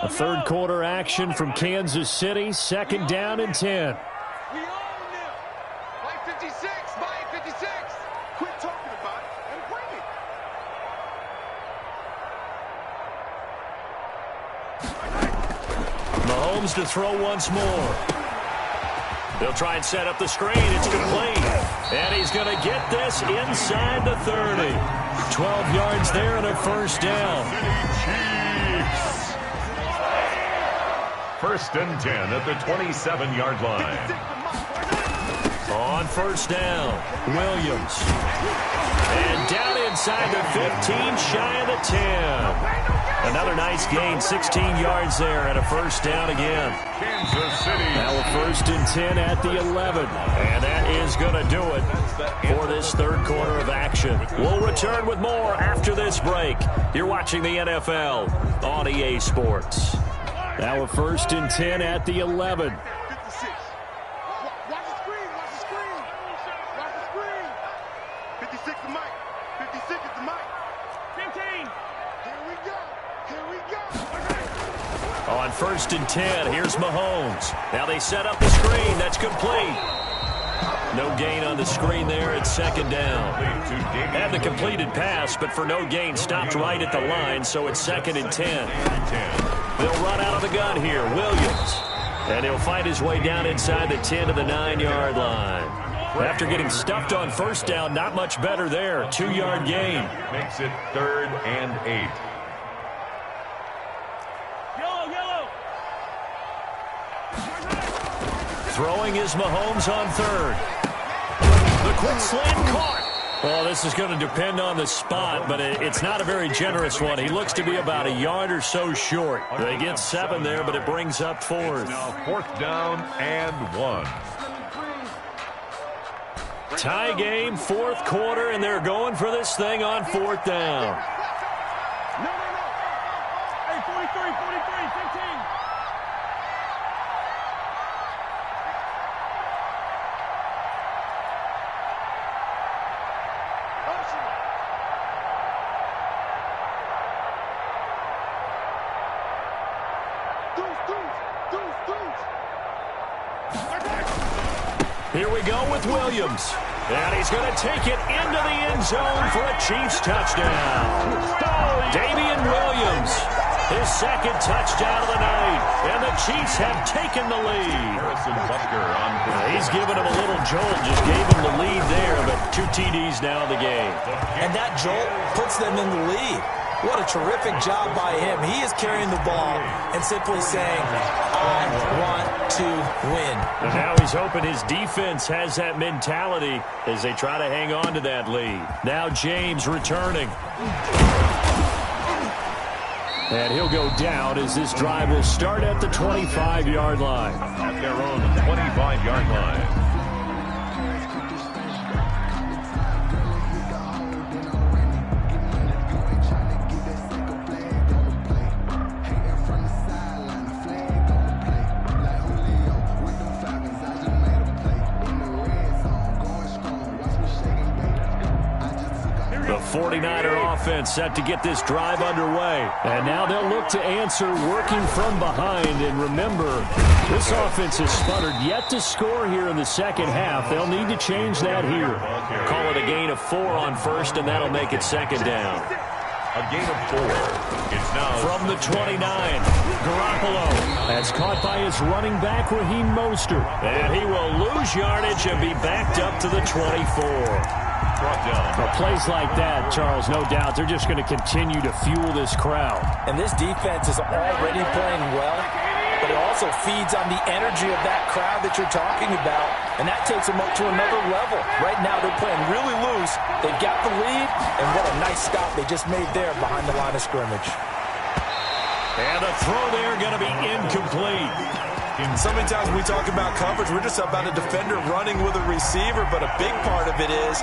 A third quarter action from Kansas City. Second down and 10. We own them. By 56. By 56. Quit talking about it and bring it. Mahomes to throw once more. They'll try and set up the screen. It's complete. And he's going to get this inside the 30. 12 yards there and a first down. First and 10 at the 27-yard line. On first down, Williams. And down inside the 15, shy of the 10. Another nice gain, 16 yards there and a first down again. Kansas City. Now a first and 10 at the 11. And that is going to do it for this third quarter of action. We'll return with more after this break. You're watching the NFL on EA Sports. Now a first and 10 at the 11. 56. Watch the screen. Watch the screen. Watch the screen. 56 is Mike. 56 is the Mike. 15. Here we go. Here we go. On first and 10, here's Mahomes. Now they set up the screen. That's complete. No gain on the screen there. It's second down. Had the completed pass, but for no gain, stopped right at the line, so it's second and 10. They'll run out of the gun here. Williams. And he'll find his way down inside the 10 to the 9-yard line. After getting stuffed on first down, not much better there. 2-yard gain. Makes it third and 8. Throwing is Mahomes on third. The quick slant caught. Well, this is going to depend on the spot, but it's not a very generous one. He looks to be about a yard or so short. They get 7 there, but it brings up fourth. Now fourth down and 1. Tie game, fourth quarter, and they're going for this thing on fourth down. No. Hey, 43, 15. Here we go with Williams. And he's going to take it into the end zone for a Chiefs touchdown. Damian Williams, his second touchdown of the night. And the Chiefs have taken the lead. He's given him a little jolt, just gave him the lead there, but 2 TDs now in the game. And that jolt puts them in the lead. What a terrific job by him. He is carrying the ball and simply saying, I want to win. And now he's hoping his defense has that mentality as they try to hang on to that lead. Now James returning. And he'll go down as this drive will start at the 25-yard line. At their own 25-yard line. The 49er offense set to get this drive underway. And now they'll look to answer working from behind. And remember, this offense has sputtered yet to score here in the second half. They'll need to change that here. Call it a gain of 4 on first, and that'll make it second down. A gain of 4. It's now from the 29. Garoppolo. That's caught by his running back, Raheem Mostert. And he will lose yardage and be backed up to the 24. Well, plays like that, Charles, no doubt, they're just going to continue to fuel this crowd. And this defense is already playing well, but it also feeds on the energy of that crowd that you're talking about, and that takes them up to another level. Right now, they're playing really loose. They've got the lead, and what a nice stop they just made there behind the line of scrimmage. And the throw there going to be incomplete. So many times when we talk about coverage, we're just about a defender running with a receiver, but a big part of it is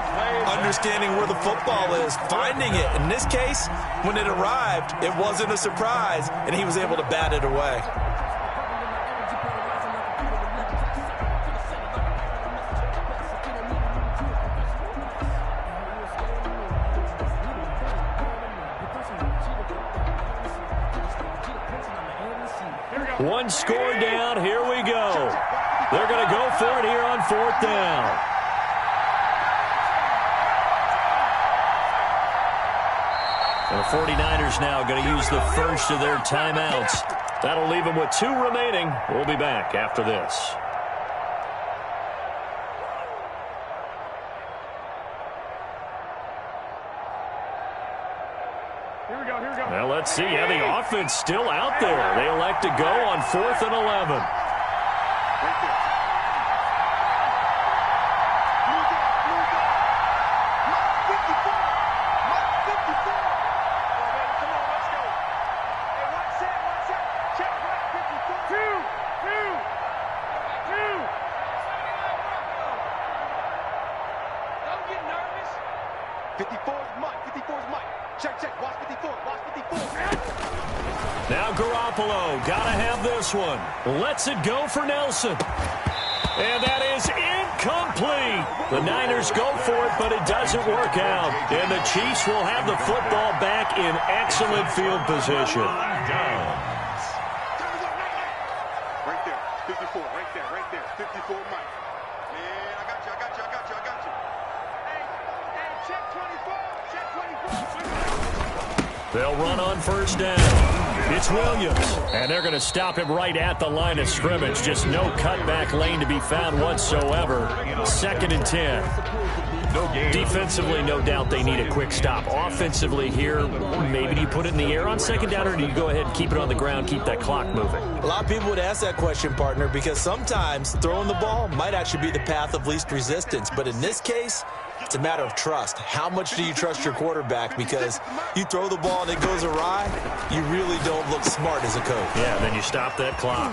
understanding where the football is, finding it. In this case, when it arrived, it wasn't a surprise, and he was able to bat it away. One score down. Here we go. They're going to go for it here on 4th down. The 49ers now going to use the first of their timeouts. That'll leave them with 2 remaining. We'll be back after this. Well, let's see. Yeah, the offense still out there. They elect to go on 4th and 11. Now Garoppolo, gotta have this one. Lets it go for Nelson. And that is incomplete. The Niners go for it, but it doesn't work out. And the Chiefs will have the football back in excellent field position. Right there, 54, right there, 54, Mike. Man, I got you. Hey, check 24, They'll run on 1st down. It's Williams, and they're going to stop him right at the line of scrimmage. Just no cutback lane to be found whatsoever. 2nd and 10. Defensively, no doubt they need a quick stop. Offensively here, maybe do you put it in the air on 2nd down, or do you go ahead and keep it on the ground, keep that clock moving? A lot of people would ask that question, partner, because sometimes throwing the ball might actually be the path of least resistance. But in this case, it's a matter of trust. How much do you trust your quarterback? Because you throw the ball and it goes awry, you really don't look smart as a coach. Yeah, then you stop that clock.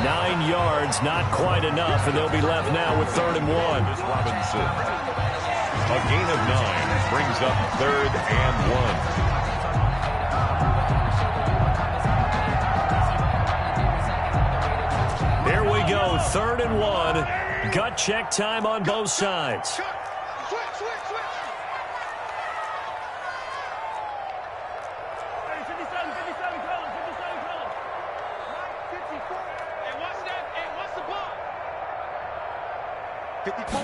9 yards, not quite enough, and they'll be left now with 3rd and 1. Robinson. A gain of 9 brings up 3rd and 1. Here we go, 3rd and 1. Gut check time on both sides. Switch. Hey, 57, call him. 54. Hey, watch that. Hey, watch the ball. 54.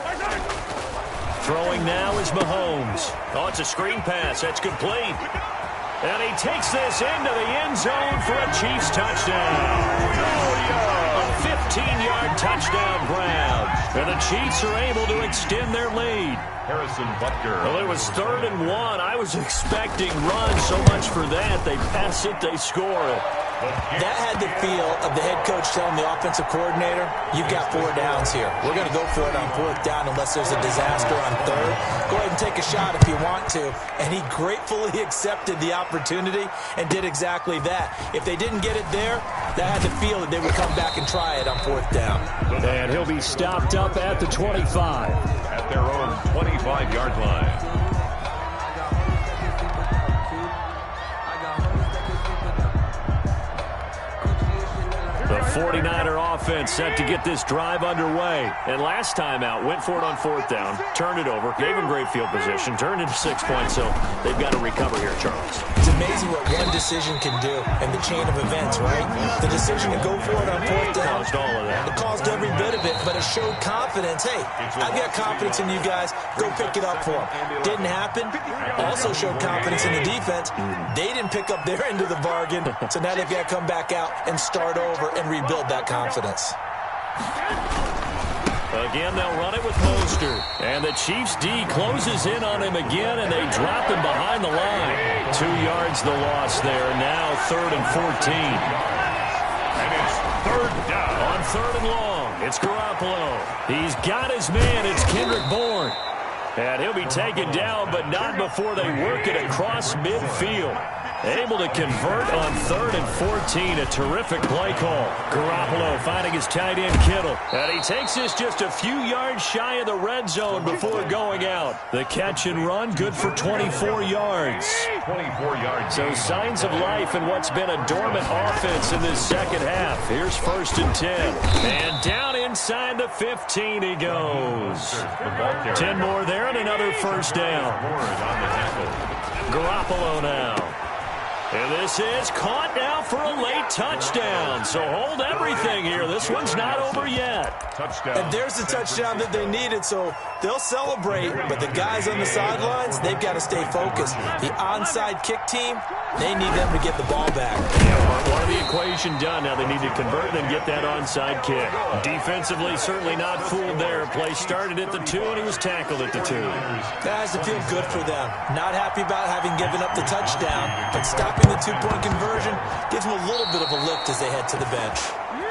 Throwing now is Mahomes. Oh, it's a screen pass. That's complete. And he takes this into the end zone for a Chiefs touchdown. A 15-yard touchdown grab. And the Chiefs are able to extend their lead. Harrison Butker. Well, it was 3rd and 1. I was expecting run, so much for that. They pass it, they score it. That had the feel of the head coach telling the offensive coordinator, you've got 4 downs here. We're going to go for it on 4th down unless there's a disaster on 3rd. Go ahead and take a shot if you want to. And he gratefully accepted the opportunity and did exactly that. If they didn't get it there, that had the feel that they would come back and try it on 4th down. And he'll be stopped up at the 25. At their own 25-yard line. The 49er offense set to get this drive underway. And last time out, went for it on 4th down, turned it over, gave him great field position, turned it to 6 points, so they've got to recover here, Charles. It's amazing what one decision can do in the chain of events, right? The decision to go for it on 4th down. Caused all of that. It caused every bit of it, but it showed confidence. Hey, I've got confidence in you guys. Go pick it up for them. Didn't happen. Also showed confidence in the defense. They didn't pick up their end of the bargain, so now they've got to come back out and start over and rebuild that confidence. Again, they'll run it with Mostert. And the Chiefs' D closes in on him again, and they drop him behind the line. 2 yards the loss there. Now 3rd and 14. And it's 3rd down. On 3rd and long, it's Garoppolo. He's got his man. It's Kendrick Bourne. And he'll be taken down, but not before they work it across midfield. Able to convert on 3rd and 14. A terrific play call. Garoppolo finding his tight end Kittle. And he takes this just a few yards shy of the red zone before going out. The catch and run good for 24 yards. 24 yards. So signs of life in what's been a dormant offense in this second half. Here's 1st and 10. And down inside the 15 he goes. 10 more there and another 1st down. Garoppolo now. And this is caught now for a late touchdown. So hold everything here. This one's not over yet. Touchdown. And there's the touchdown that they needed, so they'll celebrate. But the guys on the sidelines, they've got to stay focused. The onside kick team, they need them to get the ball back. Yeah, one of the equation done. Now they need to convert and get that onside kick. Defensively, certainly not fooled there. Play started at the 2, and he was tackled at the 2. That has to feel good for them. Not happy about having given up the touchdown, but stopping the 2-point conversion gives them a little bit of a lift as they head to the bench.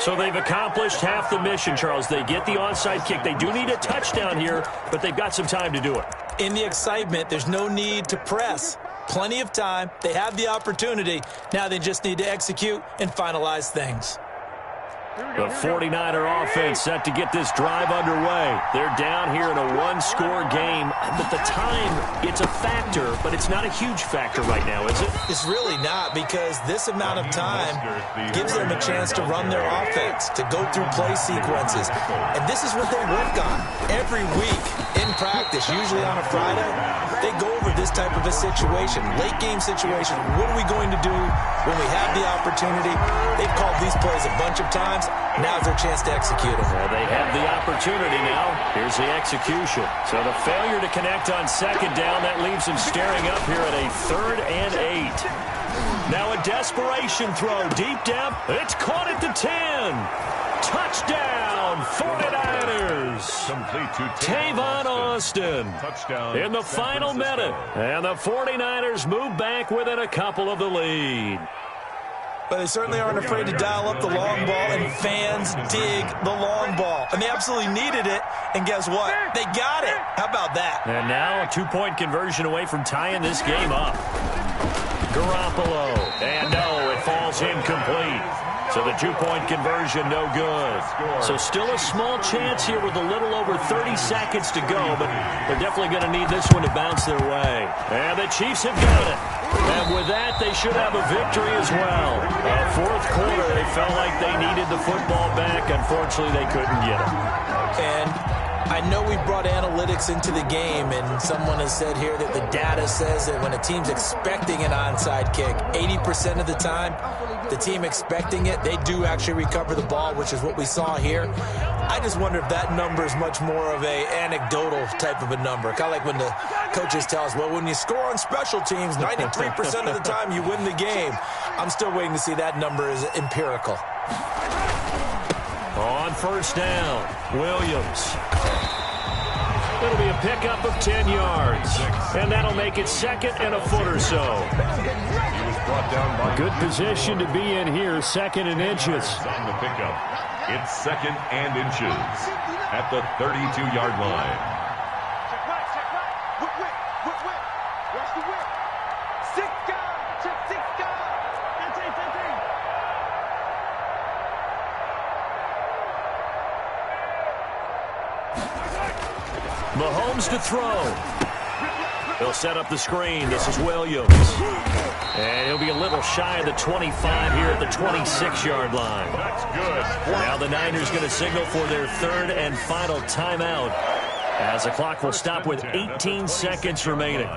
So they've accomplished half the mission, Charles. They get the onside kick. They do need a touchdown here, but they've got some time to do it. In the excitement, there's no need to press. Plenty of time. They have the opportunity. Now they just need to execute and finalize things. The 49er offense set to get this drive underway. They're down here in a one-score game, but the time, it's a factor, but it's not a huge factor right now, is it? It's really not, because this amount of time gives them a chance to run their offense, to go through play sequences. And this is what they work on every week in practice, usually on a Friday. They go over this type of a situation, late game situation. What are we going to do when we have the opportunity? They've called these plays a bunch of times. Now's their chance to execute them. Well, they have the opportunity now. Here's the execution. So the failure to connect on second down, that leaves them staring up here at a 3rd and 8. Now a desperation throw deep down. It's caught at the 10. Touchdown, 49ers. Complete to Tavon Austin. Touchdown. In the final minute. And the 49ers move back within a couple of the lead. But they certainly aren't afraid to dial up the long ball, and fans dig the long ball. And they absolutely needed it, and guess what? They got it. How about that? And now a 2-point conversion away from tying this game up. Garoppolo. And no, it falls incomplete. So the 2-point conversion, no good. So still a small chance here with a little over 30 seconds to go, but they're definitely going to need this one to bounce their way. And the Chiefs have got it. And with that, they should have a victory as well. Fourth quarter, they felt like they needed the football back. Unfortunately, they couldn't get it. And I know we brought analytics into the game, and someone has said here that the data says that when a team's expecting an onside kick, 80% of the time, the team expecting it, they do actually recover the ball, which is what we saw here. I just wonder if that number is much more of a anecdotal type of a number. Kind of like when the coaches tell us, well, when you score on special teams, 93% of the time you win the game. I'm still waiting to see that number is empirical. On first down, Williams. It'll be a pickup of 10 yards. And that'll make it 2nd and a foot or so. He was brought down by good position to be in here, 2nd and inches. on the pickup. It's 2nd and inches at the 32-yard line. Check right, check right. Whip. Watch the whip. 6 guys. Check 6 guys. 15. Mahomes to throw. He'll set up the screen. This is Williams. And he'll be a little shy of the 25 here at the 26-yard line. That's good. Now the Niners going to signal for their 3rd and final timeout as the clock will stop with 18 seconds remaining.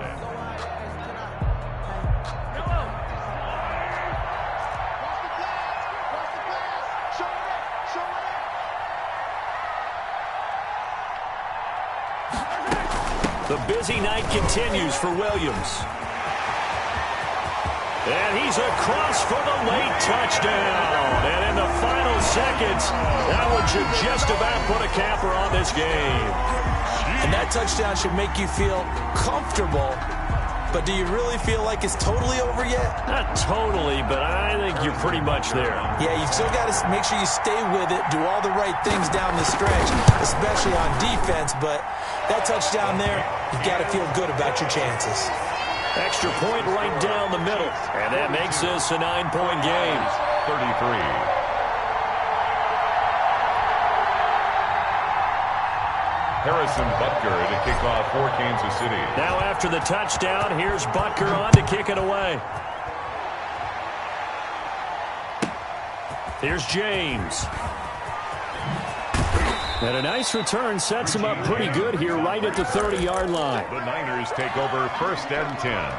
The busy night continues for Williams. And he's across for the late touchdown. And in the final seconds, that one should just about put a capper on this game. And that touchdown should make you feel comfortable. But do you really feel like it's totally over yet? Not totally, but I think you're pretty much there. Yeah, you've still got to make sure you stay with it, do all the right things down the stretch, especially on defense. But that touchdown there, you've got to feel good about your chances. Extra point right down the middle. And that makes this a 9-point game. 33. Harrison Butker to kick off for Kansas City. Now after the touchdown, here's Butker on to kick it away. Here's James. And a nice return sets him up pretty good here right at the 30-yard line. The Niners take over 1st and 10.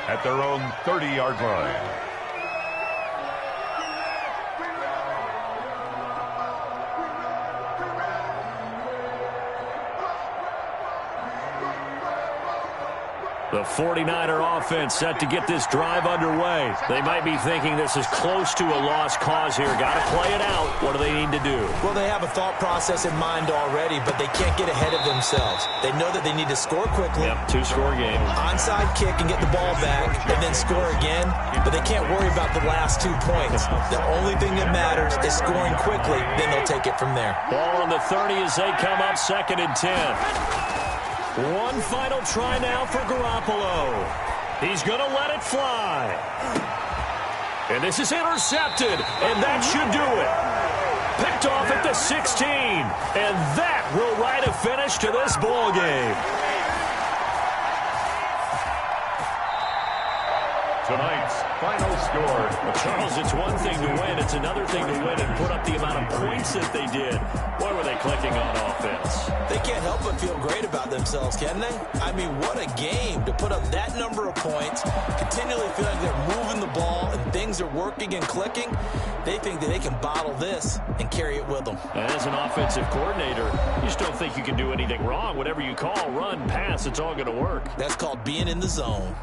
at their own 30-yard line. The 49er offense set to get this drive underway. They might be thinking this is close to a lost cause here. Got to play it out. What do they need to do? Well, they have a thought process in mind already, but they can't get ahead of themselves. They know that they need to score quickly. Yep, two-score game. Onside kick and get the ball back, and then score again. But they can't worry about the last 2 points. The only thing that matters is scoring quickly. Then they'll take it from there. Ball on the 30 as they come up 2nd and 10. One final try now for Garoppolo. He's going to let it fly. And this is intercepted, and that should do it. Picked off at the 16, and that will write a finish to this ball game. Tonight's final score. Charles, it's one thing to win. It's another thing to win and put up the amount of points that they did. Boy, were they clicking on offense. They can't help but feel great about themselves, can they? I mean, what a game to put up that number of points, continually feel like they're moving the ball and things are working and clicking. They think that they can bottle this and carry it with them. As an offensive coordinator, you just don't think you can do anything wrong. Whatever you call, run, pass, it's all going to work. That's called being in the zone.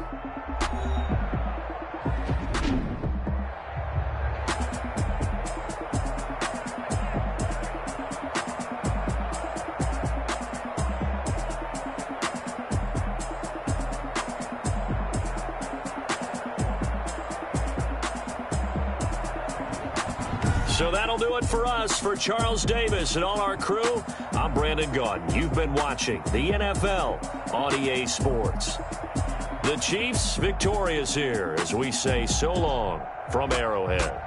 So that'll do it for us. For Charles Davis and all our crew, I'm Brandon Gaudin. You've been watching the NFL on EA Sports. The Chiefs victorious here as we say so long from Arrowhead.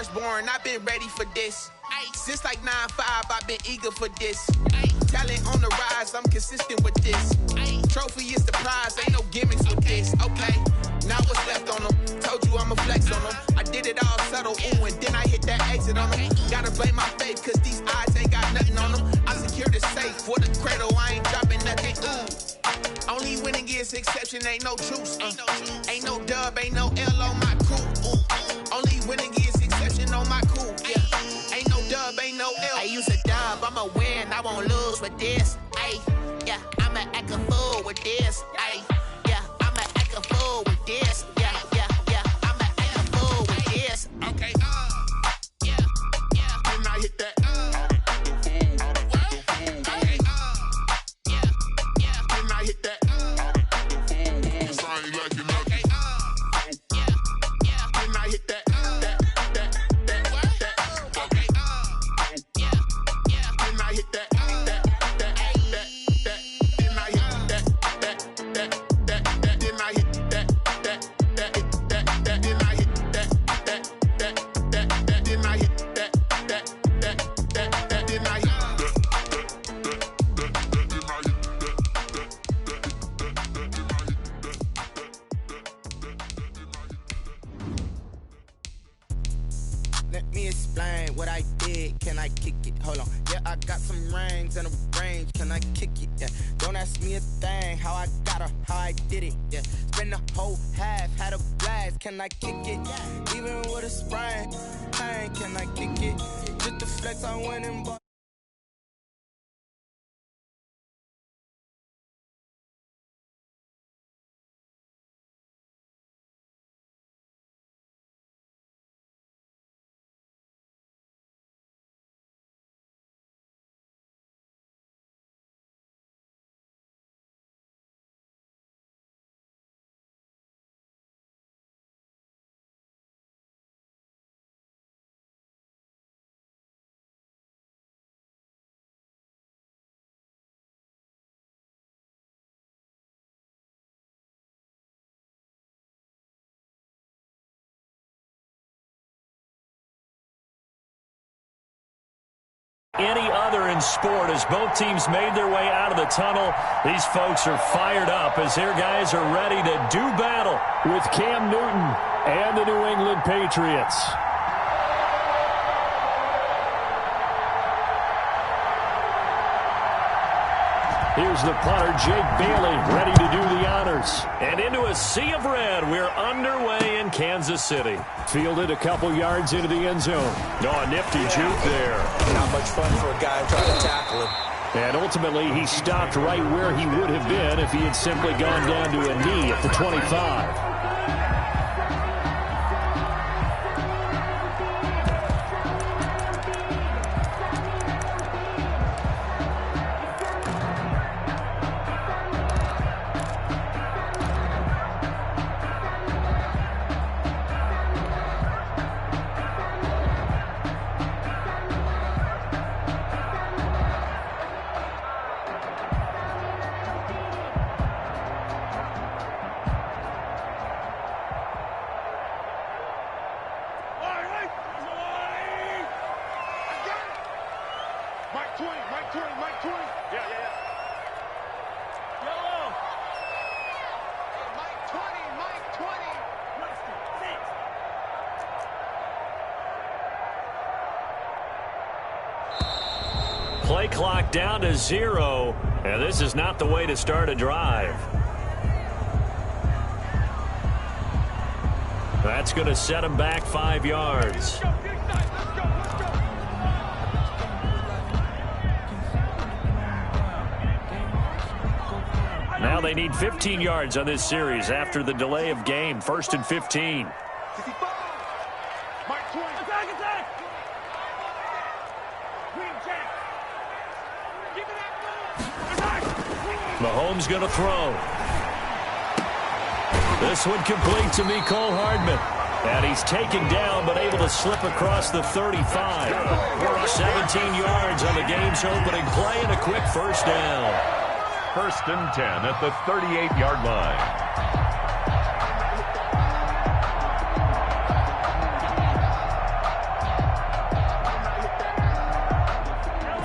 firstborn, I've been ready for this. Since like 9'5", I've been eager for this. Talent on the rise, I'm consistent with this. Trophy is the prize, ain't no gimmicks with this. Okay, now what's left on them? Told you I'ma flex on them. I did it all subtle, ooh, and then I hit that exit on them. Gotta blame my faith, cause these eyes ain't got nothing on them. I secure the safe for the cradle, I ain't dropping nothing, ooh. Only winning is exception, ain't no truce. Ain't no dub, ain't no L on my crew. Ooh. Only winning is exception on my crew. Yeah. Ain't no dub, ain't no L. I use a dub, I'ma win, I won't lose with this. Ay, yeah, I'ma act a fool with this. Ay, yeah, I'ma act a fool with this. Yeah, I'ma act a fool with this. Okay, yeah, then I hit that. Okay, yeah, then I hit that. Cause I ain't like it. Okay, yeah, then I hit that. Let me explain what I did. Can I kick it? Hold on. Yeah, I got some rings and a range. Can I kick it? Yeah. Don't ask me a thing. How I got her, how I did it. Yeah. Spend the whole half, had a blast. Can I kick it? Even with a sprain. Pain, can I kick it? Just the flex I went and bought. Any other in sport, as both teams made their way out of the tunnel, these folks are fired up as their guys are ready to do battle with Cam Newton and the New England Patriots. Here's the punter, Jake Bailey, ready to do the honors. And into a sea of red, we're underway in Kansas City. Fielded a couple yards into the end zone. Oh, a nifty juke there. Not much fun for a guy trying to tackle him. And ultimately, he stopped right where he would have been if he had simply gone down to a knee at the 25. Mike 20. Yeah. Yellow. Hey, Mike 20. Play clock down to 0, and this is not the way to start a drive. That's going to set him back 5 yards. Now they need 15 yards on this series after the delay of game. 1st and 15. Mahomes going to throw. This one complete to Mecole Hardman. And he's taken down but able to slip across the 35. 17 yards on the game's opening play and a quick first down. 1st and 10 at the 38-yard line.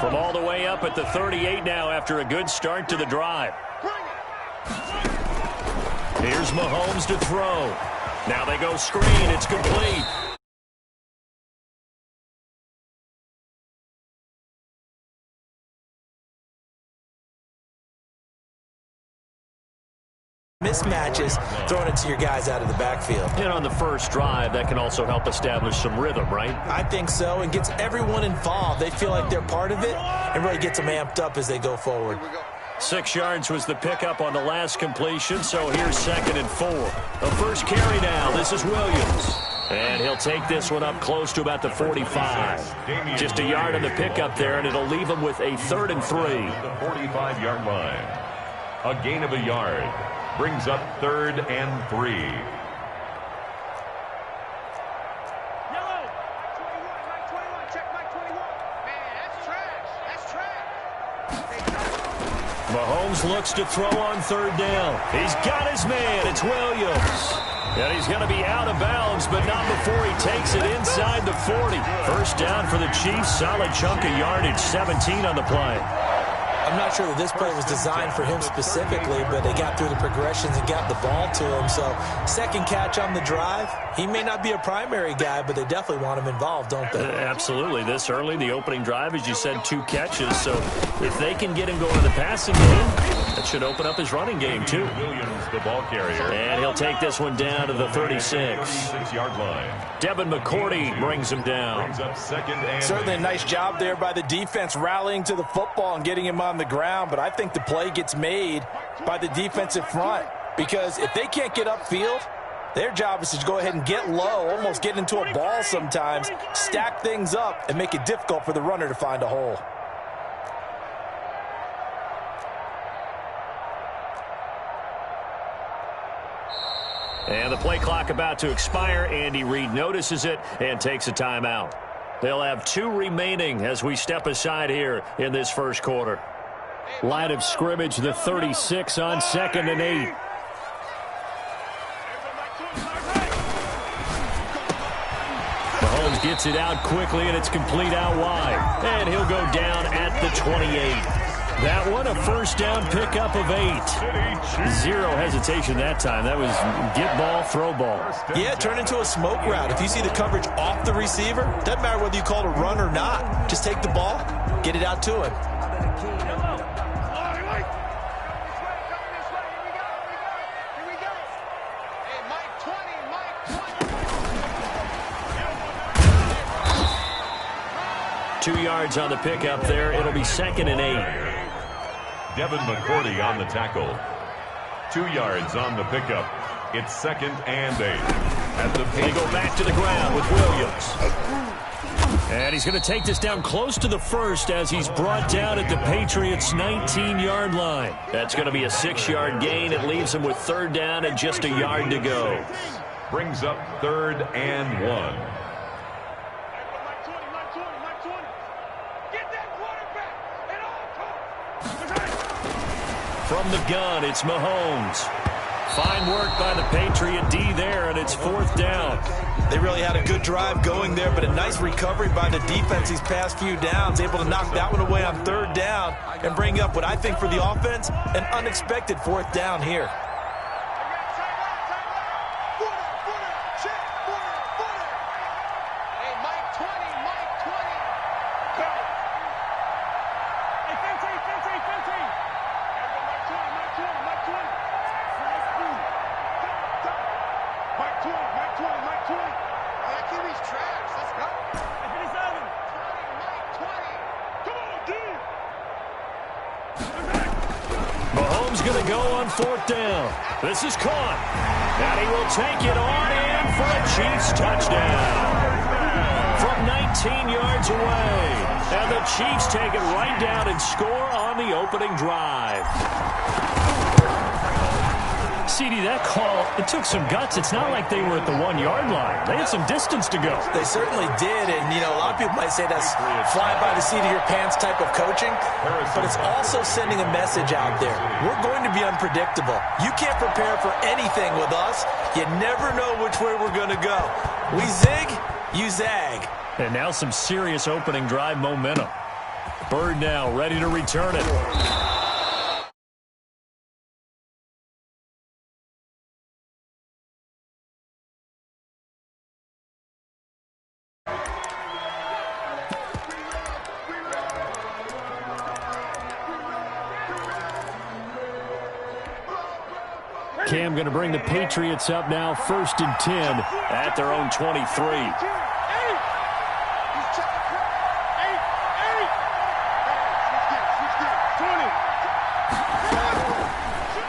From all the way up at the 38 now after a good start to the drive. Here's Mahomes to throw. Now they go screen. It's complete. Mismatches, throwing it to your guys out of the backfield. And on the first drive, that can also help establish some rhythm, right? I think so, and gets everyone involved. They feel like they're part of it, and really gets them amped up as they go forward. 6 yards was the pickup on the last completion, so here's 2nd and 4. The first carry now. This is Williams. And he'll take this one up close to about the 45. Just a yard on the pickup there, and it'll leave him with a 3rd and 3. The 45-yard line. A gain of a yard. Brings up 3rd and 3. Yellow. 21. Check Mike 21. Man, that's trash. That's trash. Mahomes looks to throw on 3rd down. He's got his man. It's Williams. And he's going to be out of bounds, but not before he takes it inside the 40. First down for the Chiefs. Solid chunk of yardage. 17 on the play. I'm not sure that this play was designed for him specifically, but they got through the progressions and got the ball to him. So, 2nd catch on the drive. He may not be a primary guy, but they definitely want him involved, don't they? Absolutely. This early, the opening drive, as you said, 2 catches. So, if they can get him going in the passing game, that should open up his running game, too. Williams, the ball carrier. And he'll take this one down to the 36. 36-yard line. Devin McCourty brings him down. Brings up 2nd and Certainly a nice job there by the defense rallying to the football and getting him on the ground, but I think the play gets made by the defensive front, because if they can't get upfield, their job is to go ahead and get low, almost get into a ball sometimes, stack things up, and make it difficult for the runner to find a hole. And the play clock about to expire. Andy Reid notices it and takes a timeout. They'll have 2 remaining as we step aside here in this first quarter. Line of scrimmage, the 36 on 2nd and 8. Mahomes gets it out quickly, and it's complete out wide. And he'll go down at the 28. That one, a first down pickup of 8. Zero hesitation that time. That was get ball, throw ball. Yeah, turn into a smoke route. If you see the coverage off the receiver, doesn't matter whether you call it a run or not. Just take the ball, get it out to him. Two yards on the pickup there. It'll be 2nd and 8. Devin McCourty on the tackle. 2 yards on the pickup. It's 2nd and 8. They go back to the ground with Williams. And he's going to take this down close to the 1st as he's brought down at the Patriots' 19-yard line. That's going to be a 6-yard gain. It leaves him with 3rd down and just a yard to go. Brings up 3rd and 1. From the gun, it's Mahomes. Fine work by the Patriot D there, and it's 4th down. They really had a good drive going there, but a nice recovery by the defense these past few downs, able to knock that one away on 3rd down and bring up what I think for the offense, an unexpected 4th down here. Going to go on 4th down. This is caught. And he will take it on in for a Chiefs touchdown. From 19 yards away. And the Chiefs take it right down and score on the opening drive. CD, that call, it took some guts. It's not like they were at the 1-yard line. They had some distance to go. They certainly did, and, you know, a lot of people might say that's fly by the seat of your pants type of coaching, but it's also sending a message out there. We're going to be unpredictable. You can't prepare for anything with us. You never know which way we're going to go. We zig, you zag. And now some serious opening drive momentum. Bird now ready to return it. Cam going to bring the Patriots up now, 1st and 10 at their own 23.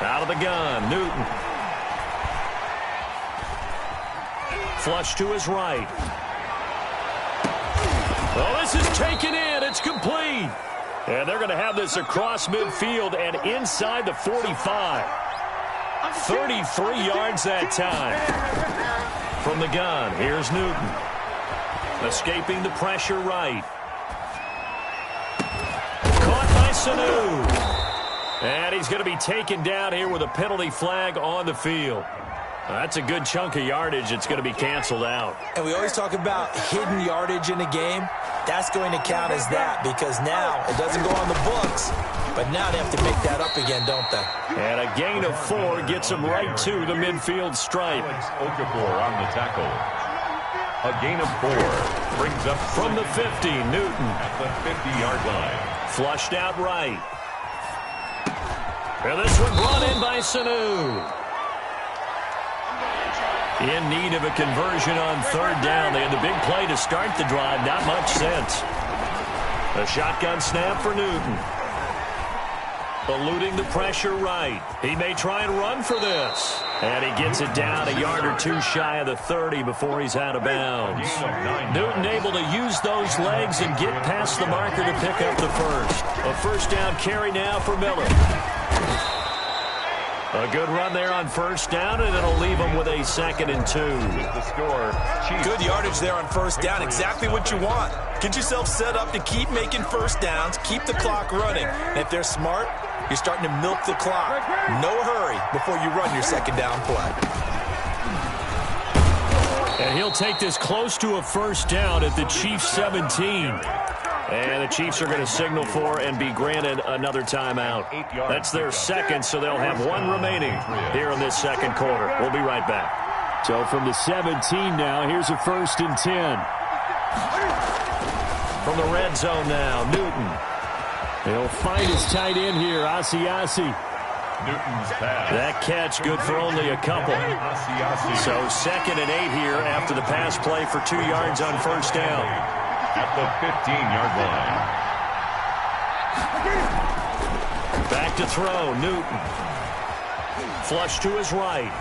Out of the gun, Newton. Flush to his right. Oh, this is taken in. It's complete. And they're going to have this across midfield and inside the 45. 33 yards that time. From the gun, here's Newton. Escaping the pressure right. Caught by Sanu. And he's going to be taken down here with a penalty flag on the field. That's a good chunk of yardage. It's going to be canceled out. And we always talk about hidden yardage in a game. That's going to count as that because now it doesn't go on the books. But now they have to make that up again, don't they? And a gain of 4 gets them right to the midfield stripe. Okafor on the tackle. A gain of 4 brings up from the 50, Newton. At the 50-yard line. Flushed out right. And this one brought in by Sanu. In need of a conversion on 3rd down. They had the big play to start the drive. Not much sense. A shotgun snap for Newton. Eluding the pressure right. He may try and run for this. And he gets it down a yard or 2 shy of the 30 before he's out of bounds. Newton able to use those legs and get past the marker to pick up the first. A 1st down carry now for Miller. A good run there on 1st down, and it'll leave them with a 2nd and 2. The score. Good yardage there on 1st down. Exactly what you want. Get yourself set up to keep making 1st downs, keep the clock running. And if they're smart, you're starting to milk the clock. No hurry before you run your 2nd down play. And he'll take this close to a 1st down at the Chiefs' 17. And the Chiefs are going to signal for and be granted another timeout. That's their 2nd, so they'll have 1 remaining here in this 2nd quarter. We'll be right back. So from the 17 now, here's a 1st and 10. From the red zone now, Newton. He'll find his tight end here, Asiasi. Newton's pass. That catch good for only a couple. So 2nd and 8 here after the pass play for 2 yards on 1st down. At the 15-yard line. Back to throw, Newton. Flush to his right.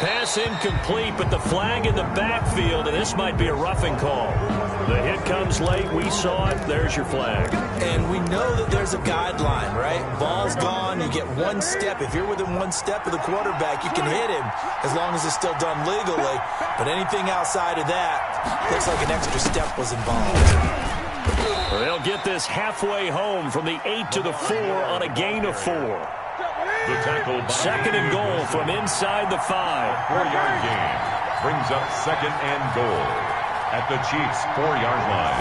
Pass incomplete, but the flag in the backfield, and this might be a roughing call. The hit comes late. We saw it. There's your flag. And we know that there's a guideline, right? Ball's gone. You get 1 step. If you're within 1 step of the quarterback, you can hit him as long as it's still done legally. But anything outside of that, looks like an extra step was involved. They'll get this halfway home from the 8 to the 4 on a gain of 4. The tackle by 2nd and goal from inside the 5. 4-yard gain brings up 2nd and goal at the Chiefs' 4-yard line.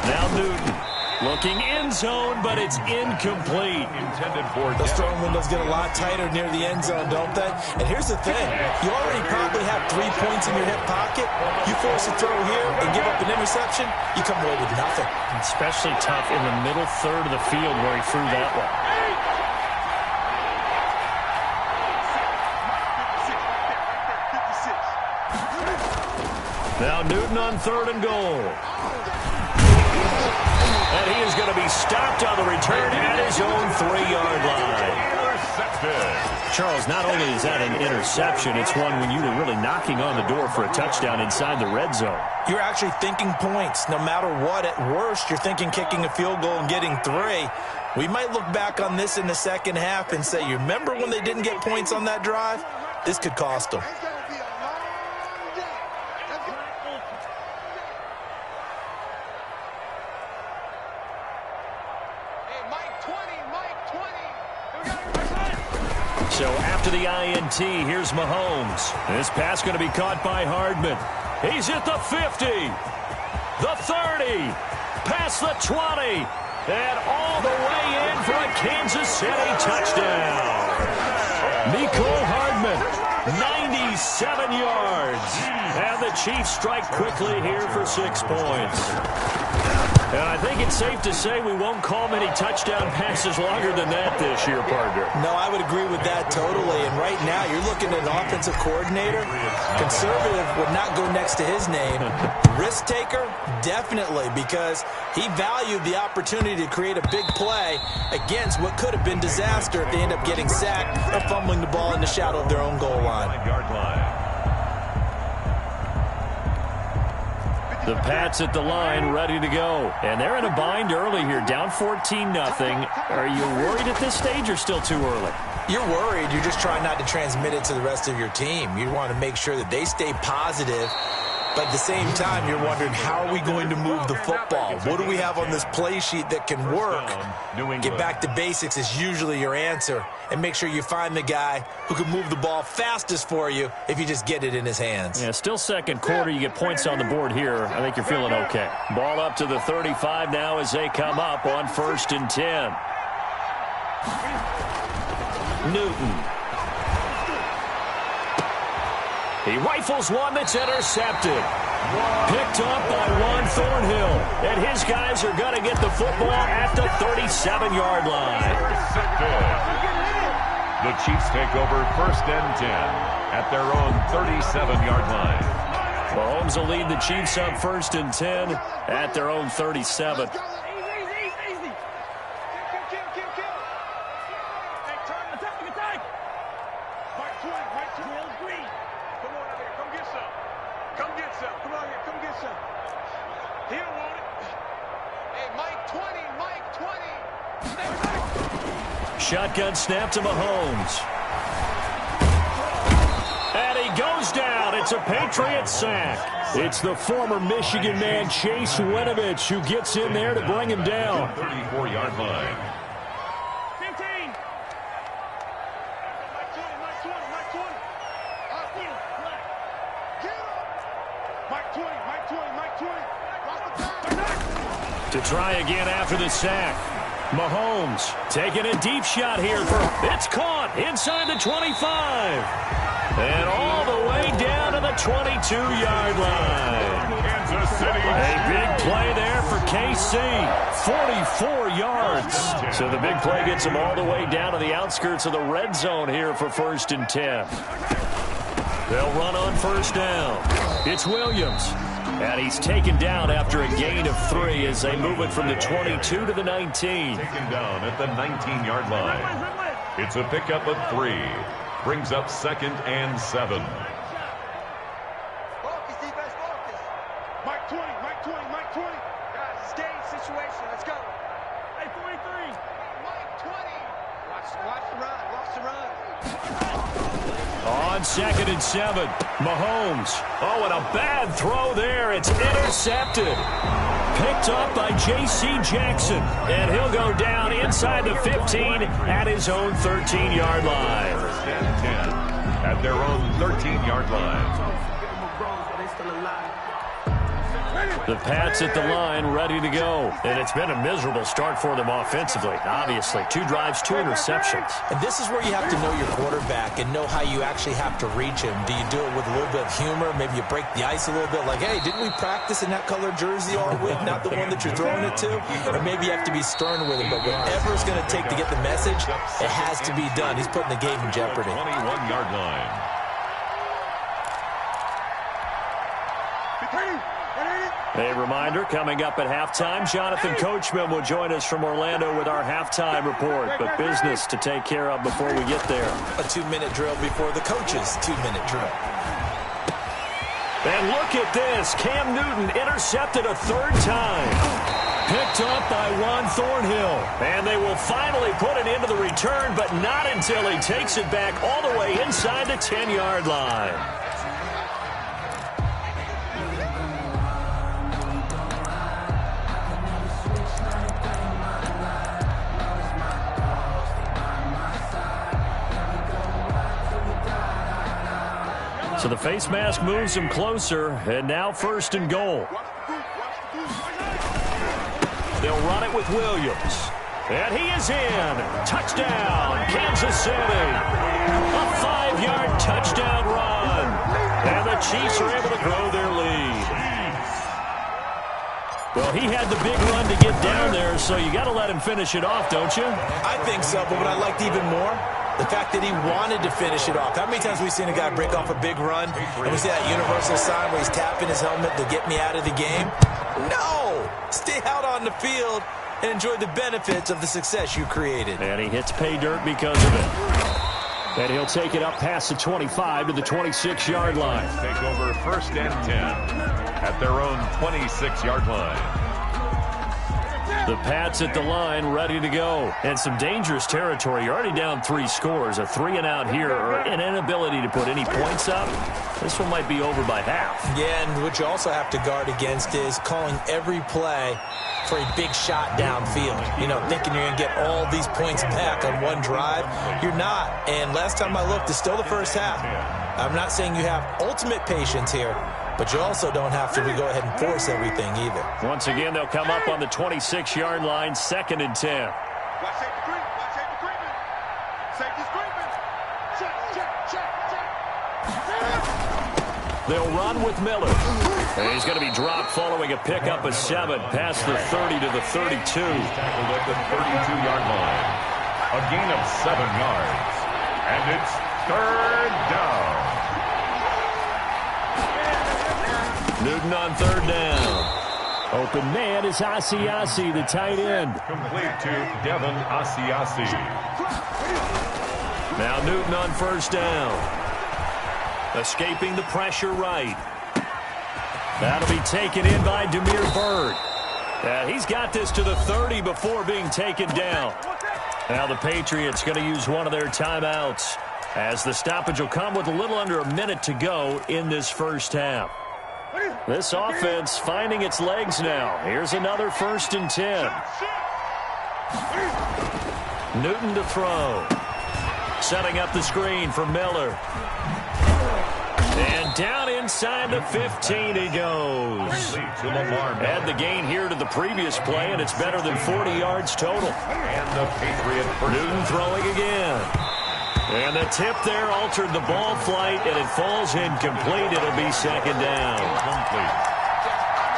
Now Newton looking end zone, but it's incomplete. Intended for those throwing windows get a lot tighter near the end zone, don't they? And here's the thing. You already probably have 3 points in your hip pocket. You force a throw here and give up an interception, you come away with nothing. Especially tough in the middle 3rd of the field where he threw that one. Now Newton on 3rd and goal. And he is going to be stopped on the return at his own 3-yard line. Charles, not only is that an interception, it's one when you were really knocking on the door for a touchdown inside the red zone. You're actually thinking points. No matter what, at worst, you're thinking kicking a field goal and getting 3. We might look back on this in the 2nd half and say, you remember when they didn't get points on that drive? This could cost them. So after the INT, here's Mahomes. This pass going to be caught by Hardman. He's at the 50, the 30, Past the 20. And all the way in for a Kansas City touchdown. Mecole Hardman, 97 yards. And the Chiefs strike quickly here for 6 points. And I think it's safe to say we won't call many touchdown passes longer than that this year, partner. No, I would agree with that totally. And right now, you're looking at an offensive coordinator. Conservative would not go next to his name. Risk taker, definitely, because he valued the opportunity to create a big play against what could have been disaster if they end up getting sacked or fumbling the ball in the shadow of their own goal line. The Pats at the line, ready to go. And they're in a bind early here, down 14-0. Are you worried at this stage or still too early? You're worried. You're just trying not to transmit it to the rest of your team. You want to make sure that they stay positive. But at the same time, you're wondering, how are we going to move the football? What do we have on this play sheet that can work? Get back to basics is usually your answer. And make sure you find the guy who can move the ball fastest for you if you just get it in his hands. Yeah, still second quarter. You get points on the board here. I think you're feeling okay. Ball up to the 35 now as they come up on 1st and 10. Newton. He rifles one that's intercepted. Picked up by Juan Thornhill. And his guys are going to get the football at the 37-yard line. The Chiefs take over 1st and 10 at their own 37-yard line. Mahomes will lead the Chiefs up 1st and 10 at their own 37. Shotgun snap to Mahomes. And he goes down. It's a Patriots sack. It's the former Michigan man, Chase Winovich, who gets in there to bring him down. 34-yard line. 15. To try again after the sack. Mahomes taking a deep shot here. It's caught inside the 25. And all the way down to the 22-yard line. Kansas City. A big play there for KC. 44 yards. So the big play gets them all the way down to the outskirts of the red zone here for 1st and 10. They'll run on 1st down. It's Williams. And he's taken down after a gain of 3 as they move it from the 22 to the 19. Taken down at the 19-yard line. It's a pickup of 3. Brings up 2nd and 7. Focus, defense, focus. Mike 20, Mike 20, Mike 20. Guys, it's game situation. Let's go. Hey, 43. Mike 20. Watch the run. Watch the run. On 2nd and 7, Mahomes. Oh, and a bad throw there. It's intercepted. Picked up by J.C. Jackson. And he'll go down inside the 15 at his own 13-yard line. 1st and 10 at their own 13-yard line. The Pats at the line, ready to go. And it's been a miserable start for them offensively, obviously. 2 drives, 2 interceptions. And this is where you have to know your quarterback and know how you actually have to reach him. Do you do it with a little bit of humor? Maybe you break the ice a little bit like, hey, didn't we practice in that color jersey all week, not the one that you're throwing it to? Or maybe you have to be stern with him. But whatever it's going to take to get the message, it has to be done. He's putting the game in jeopardy. 21-yard line. A reminder, coming up at halftime, Jonathan Coachman will join us from Orlando with our halftime report. But business to take care of before we get there. A 2-minute drill before the coach's 2-minute drill. And look at this. Cam Newton intercepted a 3rd time. Picked up by Juan Thornhill. And they will finally put it into the return, but not until he takes it back all the way inside the 10-yard line. So the face mask moves him closer, and now 1st and goal. They'll run it with Williams. And he is in. Touchdown, Kansas City. A 5-yard touchdown run. And the Chiefs are able to grow their lead. Well, he had the big run to get down there, so you got to let him finish it off, don't you? I think so, but what I liked even more, the fact that he wanted to finish it off. How many times have we seen a guy break off a big run, and we see that universal sign where he's tapping his helmet to get me out of the game? No! Stay out on the field and enjoy the benefits of the success you created. And he hits pay dirt because of it. And he'll take it up past the 25 to the 26-yard line. Take over 1st and 10 at their own 26-yard line. The Pats at the line, ready to go. And some dangerous territory. You're already down 3 scores. A 3-and-out here, or an inability to put any points up. This one might be over by half. Yeah, and what you also have to guard against is calling every play for a big shot downfield. You know, thinking you're going to get all these points back on one drive. You're not. And last time I looked, it's still the first half. I'm not saying you have ultimate patience here, but you also don't have to go ahead and force everything either. Once again, they'll come up on the 26-yard line, 2nd and 10. Watch safety creep. Watch safety creeping. Safety's creeping. Check, check, check, check. They'll run with Miller. And he's going to be dropped following a pickup of 7 past the 30 to the 32. He's tackled at the 32-yard line. A gain of 7 yards. And it's 3rd down. Newton on 3rd down. Open man is Asiasi, the tight end. Complete to Devin Asiasi. Now Newton on 1st down. Escaping the pressure right. That'll be taken in by Demir Bird. He's got this to the 30 before being taken down. Now the Patriots going to use one of their timeouts, as the stoppage will come with a little under a minute to go in this first half. This offense finding its legs now. Here's another 1st and 10. Newton to throw. Setting up the screen for Miller. And down inside the 15 he goes. Add the gain here to the previous play, and it's better than 40 yards total. And the Patriot Newton throwing again. And the tip there altered the ball flight, and it falls incomplete. It'll be 2nd down.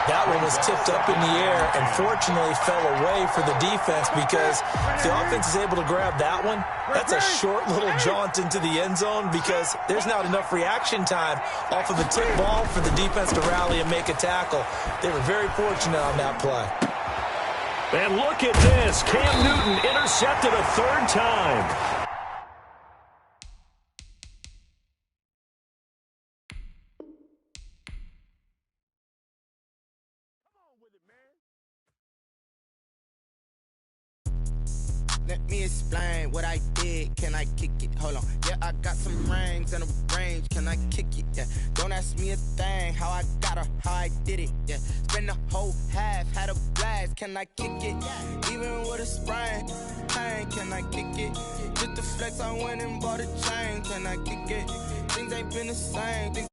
That one was tipped up in the air and fortunately fell away for the defense, because if the offense is able to grab that one, that's a short little jaunt into the end zone, because there's not enough reaction time off of a tip ball for the defense to rally and make a tackle. They were very fortunate on that play. And look at this. Cam Newton intercepted a 3rd time. Let me explain what I did. Can I kick it? Hold on. Yeah, I got some rings and a range. Can I kick it? Yeah. Don't ask me a thing. How I got her, how I did it. Yeah. Spend the whole half, had a blast. Can I kick it? Even with a sprain. Pain, can I kick it? Just the flex, I went and bought a chain. Can I kick it? Things ain't been the same.